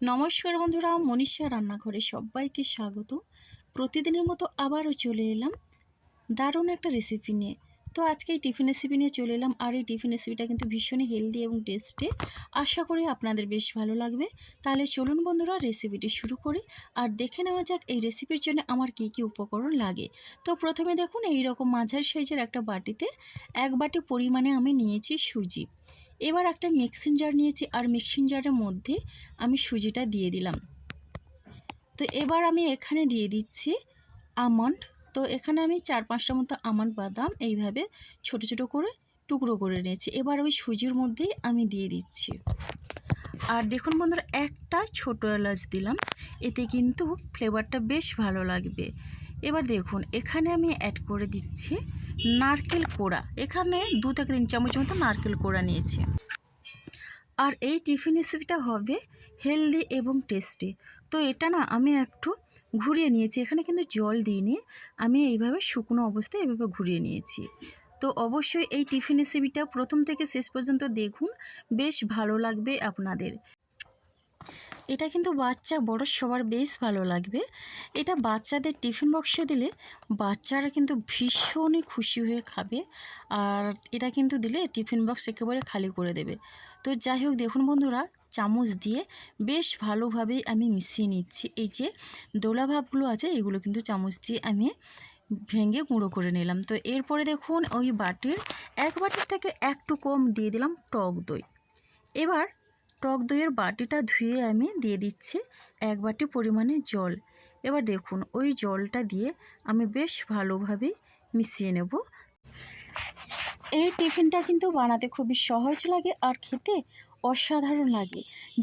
নমস্কার বন্ধুরা, মনীষা রান্নাঘরে সবাইকে স্বাগত। প্রতিদিনের মতো আবারও চলে এলাম দারুণ একটা রেসিপি নিয়ে। তো আজকে এই টিফিন রেসিপি নিয়ে চলে এলাম, আর এই টিফিন রেসিপিটা কিন্তু ভীষণই হেলদি এবং টেস্টি। আশা করি আপনাদের বেশ ভালো লাগবে। তাহলে চলুন বন্ধুরা, রেসিপিটি শুরু করি আর দেখে নেওয়া যাক এই রেসিপির জন্য আমার কি কি উপকরণ লাগে। তো প্রথমে দেখুন, এই রকম মাঝারি সাইজের একটা বাটিতে 1 বাটি পরিমাণে আমি নিয়েছি সুজি। এবার একটা মিক্সিং জার নিয়েছি, আর মিক্সিং জারের মধ্যে আমি সুজিটা দিয়ে দিলাম। তো এবার আমি এখানে দিয়ে দিচ্ছি আমন্ড। তো এখানে আমি 4-5টা মতো আমন্ড বাদাম এইভাবে ছোট ছোট করে টুকরো করে নিয়েছি। এবার ওই সুজির মধ্যেই আমি দিয়ে দিচ্ছি। আর দেখুন বন্ধুরা, একটা ছোটো এলাচ দিলাম, এতে কিন্তু ফ্লেভারটা বেশ ভালো লাগবে। এবার দেখুন, এখানে আমি অ্যাড করে দিচ্ছি নারকেল কোড়া। এখানে 2 থেকে 3 চামচ মতো নারকেল কোড়া নিয়েছি। আর এই টিফিন রেসিপিটা হবে হেলদি এবং টেস্টি। তো এটা না আমি একটু ঘুরিয়ে নিয়েছি, এখানে কিন্তু জল দিইনি, আমি এইভাবে শুকনো অবস্থায় এইভাবে ঘুরিয়ে নিয়েছি। তো অবশ্যই এই টিফিন রেসিপিটা প্রথম থেকে শেষ পর্যন্ত দেখুন, বেশ ভালো লাগবে আপনাদের। এটা কিন্তু বাচ্চা বড় সবার বেশ ভালো লাগবে। এটা বাচ্চাদের টিফিন বক্সে দিলে বাচ্চারা কিন্তু ভীষণই খুশি হয়ে খাবে। আর এটা কিন্তু দিলে টিফিন বক্স একেবারে খালি করে দেবে। তো যাই হোক, দেখুন বন্ধুরা, চামচ দিয়ে বেশ ভালোভাবেই আমি মিশিয়ে নিচ্ছি। এই যে দোলা ভাবগুলো আছে, এগুলো কিন্তু চামচ দিয়ে আমি ভেঙে গুঁড়ো করে নিলাম। তো এরপরে দেখুন, ওই বাটির 1 বাটির থেকে একটু কম দিয়ে দিলাম টক দই। এবার টক দইয়ের বাটিটা ধুয়ে আমি দিয়ে দিচ্ছি 1 বাটি পরিমাণে জল। এবার দেখুন, ওই জলটা দিয়ে আমি বেশ ভালোভাবে মিশিয়ে নেব। এই টিফিনটা কিন্তু বানাতে খুবই সহজ লাগে আর খেতে অসাধারণ লাগে।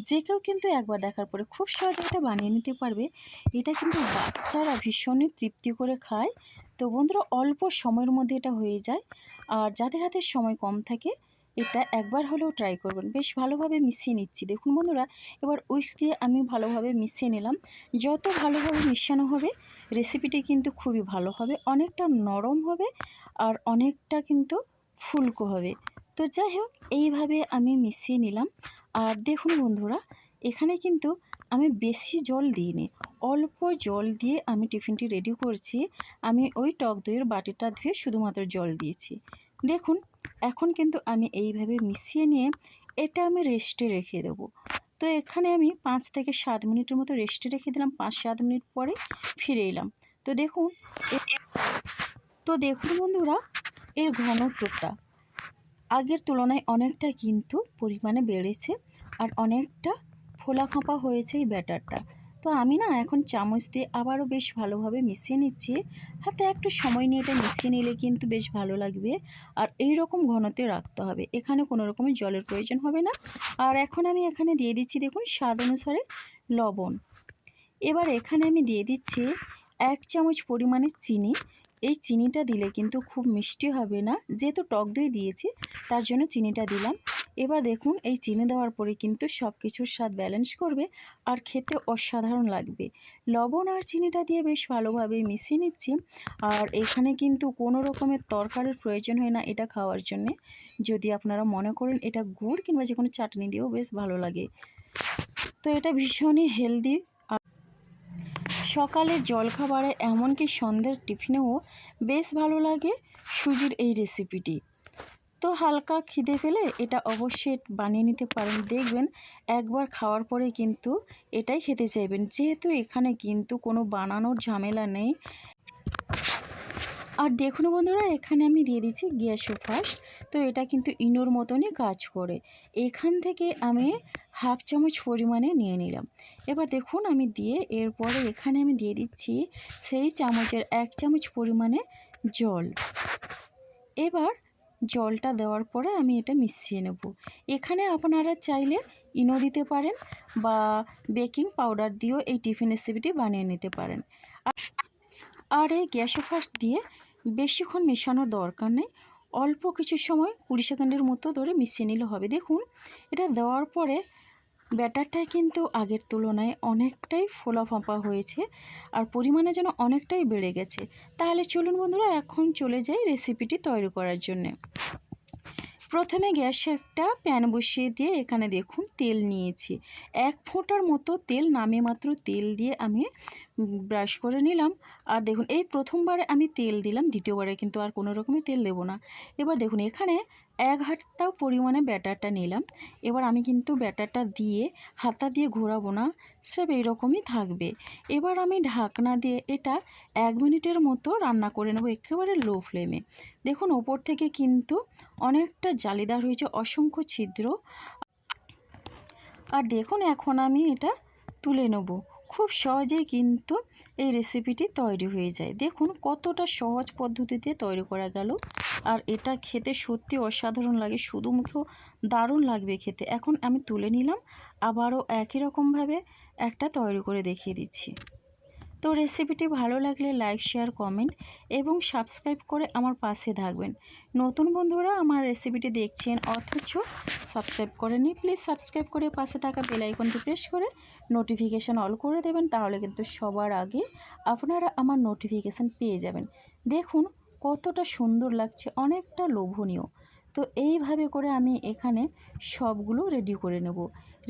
যে কেউ কিন্তু একবার দেখার পরে খুব সহজে এটা বানিয়ে নিতে পারবে। এটা কিন্তু বাচ্চারা ভীষণই তৃপ্তি করে খায়। তো বন্ধুরা, অল্প সময়ের মধ্যে এটা হয়ে যায়। আর যাদের হাতে সময় কম থাকে, এটা একবার হলেও ট্রাই করবেন। বেশ ভালোভাবে মিশিয়ে নিচ্ছি। দেখুন বন্ধুরা, এবার উইস্ক দিয়ে আমি ভালোভাবে মিশিয়ে নিলাম। যত ভালোভাবে মিশানো হবে রেসিপিটি কিন্তু খুবই ভালো হবে, অনেকটা নরম হবে আর অনেকটা কিন্তু ফুলকো হবে। তো যাই হোক, এইভাবে আমি মিশিয়ে নিলাম। আর দেখুন বন্ধুরা, এখানে কিন্তু আমি বেশি জল দিইনি, অল্প জল দিয়ে আমি টিফিনটি রেডি করছি। আমি ওই টক দইয়ের বাটিটা ধুয়ে শুধুমাত্র জল দিয়েছি। দেখুন, এখন কিন্তু আমি এইভাবে মিশিয়ে নিয়ে এটা আমি রেস্টে রেখে দেবো। তো এখানে আমি 5 থেকে 7 মিনিটের মতো রেস্টে রেখে দিলাম। 5-7 মিনিট পরে ফিরে এলাম। তো দেখুন বন্ধুরা, এর ঘনত্বটা আগের তুলনায় অনেকটা কিন্তু পরিমাণে বেড়েছে, আর অনেকটা ফোলা ফাঁপা হয়েছে এই ব্যাটারটা। তো আমি না এখন চামচ দিয়ে আবারও বেশ ভালোভাবে মিশিয়ে নিচ্ছি। হাতে একটু সময় নিয়ে এটা মিশিয়ে নিলে কিন্তু বেশ ভালো লাগবে। আর এই রকম ঘনত্বে রাখতে হবে, এখানে কোনো রকমের জলের প্রয়োজন হবে না। আর এখন আমি এখানে দিয়ে দিচ্ছি দেখুন স্বাদ অনুসারে লবণ। এবার এখানে আমি দিয়ে দিচ্ছি 1 চামচ পরিমাণে চিনি। এই চিনিটা দিলে কিন্তু খুব মিষ্টি হবে না, যেহেতু টক দই দিয়েছি তার জন্য চিনিটা দিলাম। এবার দেখুন, এই চিনি দেওয়ার পরে কিন্তু সব কিছুর স্বাদ ব্যালেন্স করবে আর খেতে অসাধারণ লাগবে। লবণ আর চিনিটা দিয়ে বেশ ভালোভাবে মিশিয়ে নিচ্ছি। আর এখানে কিন্তু কোনো রকমের তরকারির প্রয়োজন হয় না এটা খাওয়ার জন্যে। যদি আপনারা মনে করেন এটা গুড় কিংবা যে কোনো চাটনি দিয়েও বেশ ভালো লাগে। তো এটা ভীষণই হেলদি। সকালের জলখাবারে এমনকি সন্ধ্যের টিফিনেও বেশ ভালো লাগে সুজির এই রেসিপিটি। তো হালকা খিদে পেলে এটা অবশ্যই বানিয়ে নিতে পারেন। দেখবেন একবার খাওয়ার পরে কিন্তু এটাই খেতে চাইবেন, যেহেতু এখানে কিন্তু কোনো বানানোর ঝামেলা নেই। আর দেখুন বন্ধুরা, এখানে আমি দিয়ে দিচ্ছি গ্যাসো ফাস্ট। তো এটা কিন্তু ইনোর মতনই কাজ করে। এখান থেকে আমি 1/2 চামচ পরিমাণে নিয়ে নিলাম। এবার দেখুন আমি দিয়ে এরপরে এখানে আমি দিয়ে দিচ্ছি সেই চামচের 1 চামচ পরিমাণে জল। এবার জলটা দেওয়ার পরে আমি এটা মিশিয়ে নেব। এখানে আপনারা চাইলে ইনো দিতে পারেন বা বেকিং পাউডার দিয়েও এই টিফিন রেসিপিটি বানিয়ে নিতে পারেন। আর এই গ্যাসে ফাস্ট দিয়ে বেশিক্ষণ মেশানোর দরকার নেই, অল্প কিছু সময় 20 সেকেন্ডের মতো ধরে মিশিয়ে নিলে হবে। দেখুন, এটা দেওয়ার পরে ব্যাটারটা কিন্তু আগের তুলনায় অনেকটাই ফোলা ফাঁপা হয়েছে আর পরিমাণে যেন অনেকটাই বেড়ে গেছে। তাহলে চলুন বন্ধুরা, এখন চলে যাই রেসিপিটি তৈরি করার জন্যে। প্রথমে গ্যাসে একটা প্যান বসিয়ে দিয়ে এখানে দেখুন তেল নিয়েছি। 1 ফোঁটার মতো তেল, নামে মাত্র তেল দিয়ে আমি ব্রাশ করে নিলাম। আর দেখুন এই প্রথমবারে আমি তেল দিলাম, দ্বিতীয়বারে কিন্তু আর কোনো রকমের তেল দেব না। এবার দেখুন এখানে 1 হাতা পরিমাণে ব্যাটারটা নিলাম। এবার আমি কিন্তু ব্যাটারটা দিয়ে হাতা দিয়ে ঘোরাবো না, স্রেফ এইরকমই থাকবে। এবার আমি ঢাকনা দিয়ে এটা 1 মিনিটের মতো রান্না করে নেব একেবারে লো ফ্লেমে। দেখুন ওপর থেকে কিন্তু অনেকটা জালিদার হয়েছে, অসংখ্য ছিদ্র। আর দেখুন এখন আমি এটা তুলে নেব। খুব সহজেই কিন্তু এই রেসিপিটি তৈরি হয়ে যায়। দেখুন কতটা সহজ পদ্ধতিতে তৈরি করা গেল। আর এটা খেতে সত্যি অসাধারণ লাগে, শুধু মুখেও দারুণ লাগবে খেতে। এখন আমি তুলে নিলাম, আবারও একই রকমভাবে একটা তৈরি করে দেখিয়ে দিচ্ছি। তো রেসিপিটি ভালো লাগলে লাইক, শেয়ার, কমেন্ট এবং সাবস্ক্রাইব করে আমার পাশে থাকবেন। নতুন বন্ধুরা আমার রেসিপিটি দেখছেন অথচ সাবস্ক্রাইব করেননি, প্লিজ সাবস্ক্রাইব করে পাশে থাকা বেল আইকনটি প্রেস করে নোটিফিকেশান অল করে দেবেন, তাহলে কিন্তু সবার আগে আপনারা আমার নোটিফিকেশান পেয়ে যাবেন। দেখুন কতটা সুন্দর লাগছে, অনেকটা লোভনীয়। তো এইভাবে করে আমি এখানে সবগুলো রেডি করে নেব।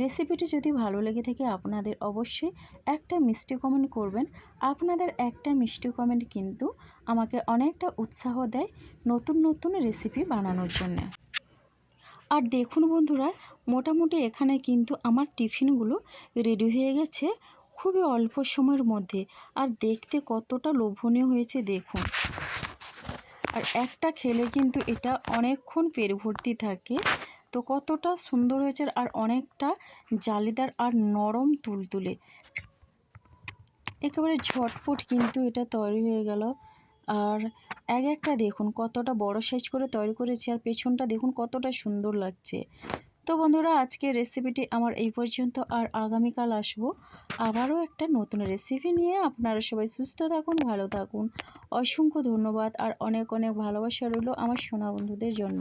রেসিপিটি যদি ভালো লেগে থাকে আপনাদের অবশ্যই একটা মিষ্টি কমেন্ট করবেন। আপনাদের একটা মিষ্টি কমেন্ট কিন্তু আমাকে অনেকটা উৎসাহ দেয় নতুন নতুন রেসিপি বানানোর জন্য। আর দেখুন বন্ধুরা, মোটামুটি এখানে কিন্তু আমার টিফিনগুলো রেডি হয়ে গেছে খুবই অল্প সময়ের মধ্যে। আর দেখতে কতটা লোভনীয় হয়েছে দেখুন। আর একটা খেলে কিন্তু এটা অনেকক্ষণ পেট ভর্তি থাকে। তো কতটা সুন্দর হয়েছে আর অনেকটা জালিদার আর নরম তুলতুলে, একেবারে ঝটপট কিন্তু এটা তৈরি হয়ে গেল। আর এক একটা দেখুন কতটা বড় সাইজ করে তৈরি করেছি, আর পেছনটা দেখুন কতটা সুন্দর লাগছে। তো বন্ধুরা আজকের রেসিপিটি আমার এই পর্যন্ত, আর আগামীকাল আসবো আবারও একটা নতুন রেসিপি নিয়ে। আপনারা সবাই সুস্থ থাকুন, ভালো থাকুন। অসংখ্য ধন্যবাদ আর অনেক অনেক ভালোবাসা রইল আমার সোনা বন্ধুদের জন্য।